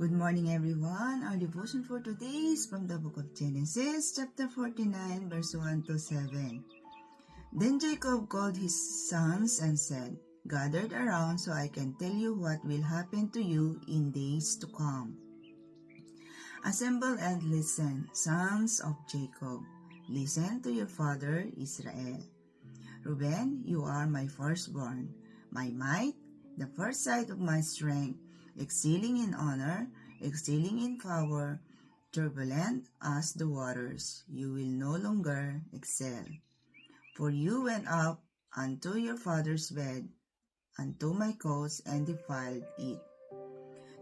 Good morning, everyone. Our devotion for today is from the book of Genesis, chapter 49, verse 1 to 7. Then Jacob called his sons and said, "Gathered around so I can tell you what will happen to you in days to come. Assemble and listen, sons of Jacob. Listen to your father Israel. Reuben, you are my firstborn, my might, the first sight of my strength, excelling in honor, excelling in power, turbulent as the waters. You will no longer excel. For you went up unto your father's bed, unto my coast, and defiled it.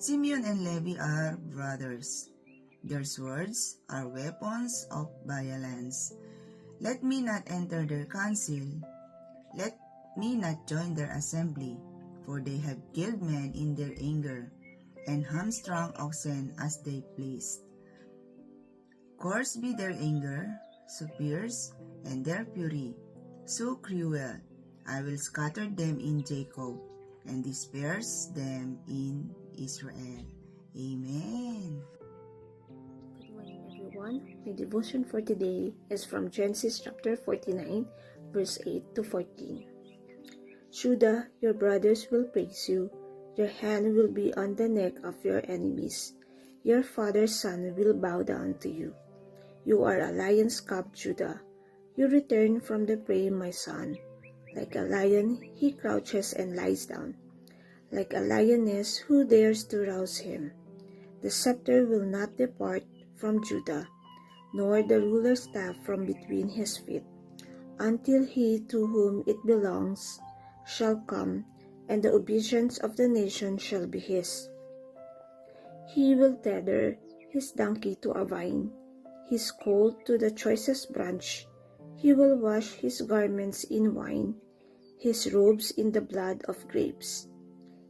Simeon and Levi are brothers. Their swords are weapons of violence. Let me not enter their council. Let me not join their assembly, for they have killed men in their anger, and hamstrung oxen as they pleased. Coarse be their anger, so fierce, and their fury, so cruel. I will scatter them in Jacob, and disperse them in Israel. Amen. Good morning, everyone. My devotion for today is from Genesis chapter 49, verse 8 to 14. Judah, your brothers will praise you. Your hand will be on the neck of your enemies. Your father's son will bow down to you. You are a lion's cub, Judah. You return from the prey, my son. Like a lion, he crouches and lies down. Like a lioness, who dares to rouse him? The scepter will not depart from Judah, nor the ruler's staff from between his feet, until he to whom it belongs shall come, and the obedience of the nation shall be his. He will tether his donkey to a vine, his colt to the choicest branch. He will wash his garments in wine, his robes in the blood of grapes.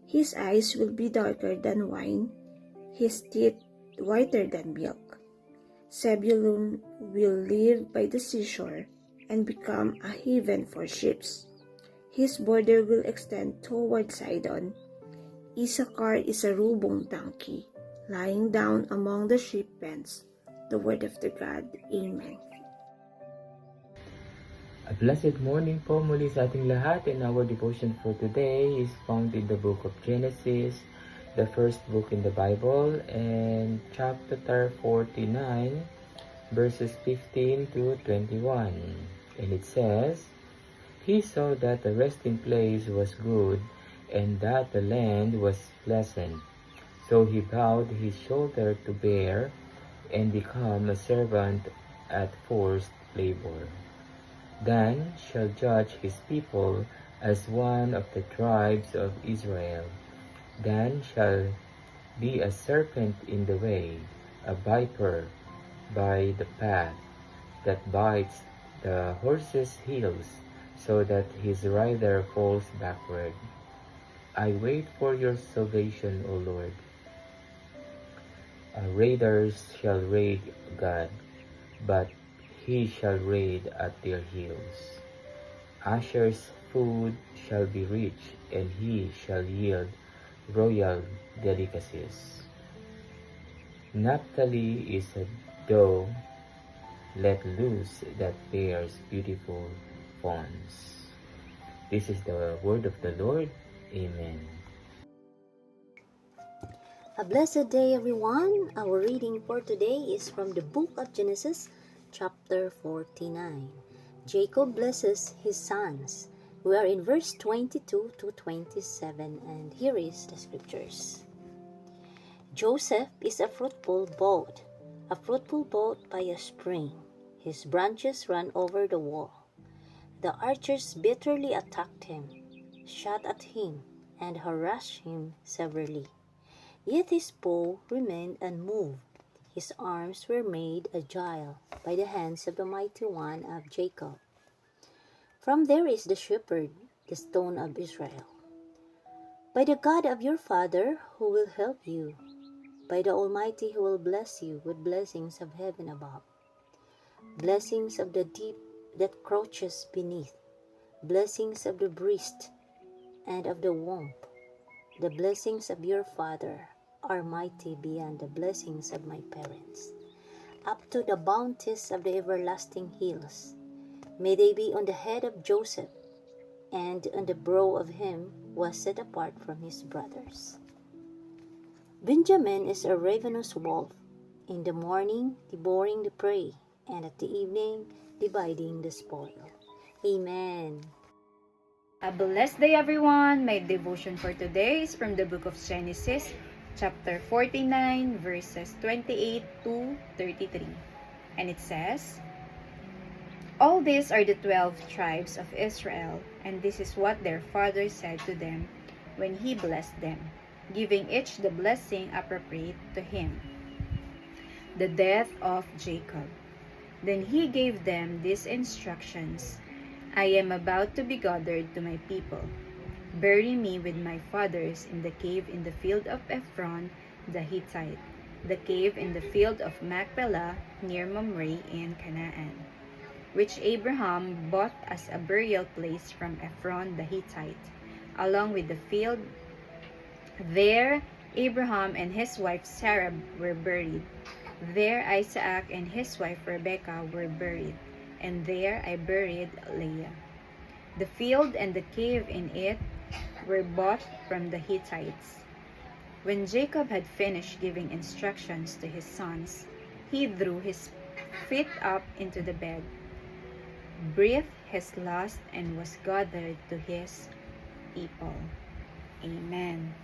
His eyes will be darker than wine, his teeth whiter than milk. Zebulun will live by the seashore and become a haven for ships. His border will extend toward Sidon. Issachar is a rubong donkey, lying down among the sheep pens. The word of the God. Amen. A blessed morning po muli sa ating lahat, and our devotion for today is found in the book of Genesis, the first book in the Bible, and chapter 49, verses 15 to 21. And it says, He saw that the resting place was good, and that the land was pleasant. So he bowed his shoulder to bear, and become a servant at forced labor. Dan shall judge his people as one of the tribes of Israel. Dan shall be a serpent in the way, a viper by the path, that bites the horse's heels, so that his rider falls backward. I wait for your salvation, O Lord. Raiders shall raid God, but he shall raid at their heels. Asher's food shall be rich, and he shall yield royal delicacies. Naphtali is a doe let loose that bears beautiful fawns. This is the word of the Lord. Amen. A blessed day, everyone. Our reading for today is from the book of Genesis, chapter 49. Jacob blesses his sons. We are in verse 22 to 27, and here is the scriptures. Joseph is a fruitful boat by a spring. His branches run over the wall. The archers bitterly attacked him, shot at him, and harassed him severely. Yet his bow remained unmoved. His arms were made agile by the hands of the mighty one of Jacob. From there is the shepherd, the stone of Israel. By the God of your father who will help you, by the Almighty who will bless you with blessings of heaven above, blessings of the deep that crouches beneath, blessings of the breast and of the womb, the blessings of your father are mighty beyond the blessings of my parents, up to the bounties of the everlasting hills. May they be on the head of Joseph, and on the brow of him was set apart from his brothers. Benjamin is a ravenous wolf, in the morning devouring the prey, and at the evening dividing the spoil. Amen. A blessed day, everyone. My devotion for today is from the book of Genesis, chapter 49, verses 28 to 33. And it says, "All these are the 12 tribes of Israel, and this is what their father said to them when he blessed them, giving each the blessing appropriate to him. The death of Jacob. Then he gave them these instructions: I am about to be gathered to my people. Bury me with my fathers in the cave in the field of Ephron the Hittite, the cave in the field of Machpelah near Mamre in Canaan, which Abraham bought as a burial place from Ephron the Hittite, along with the field. There Abraham and his wife Sarah were buried. There Isaac and his wife Rebekah were buried, and there I buried Leah. The field and the cave in it were bought from the Hittites." When Jacob had finished giving instructions to his sons, he drew his feet up into the bed, breathed his last, and was gathered to his people. Amen.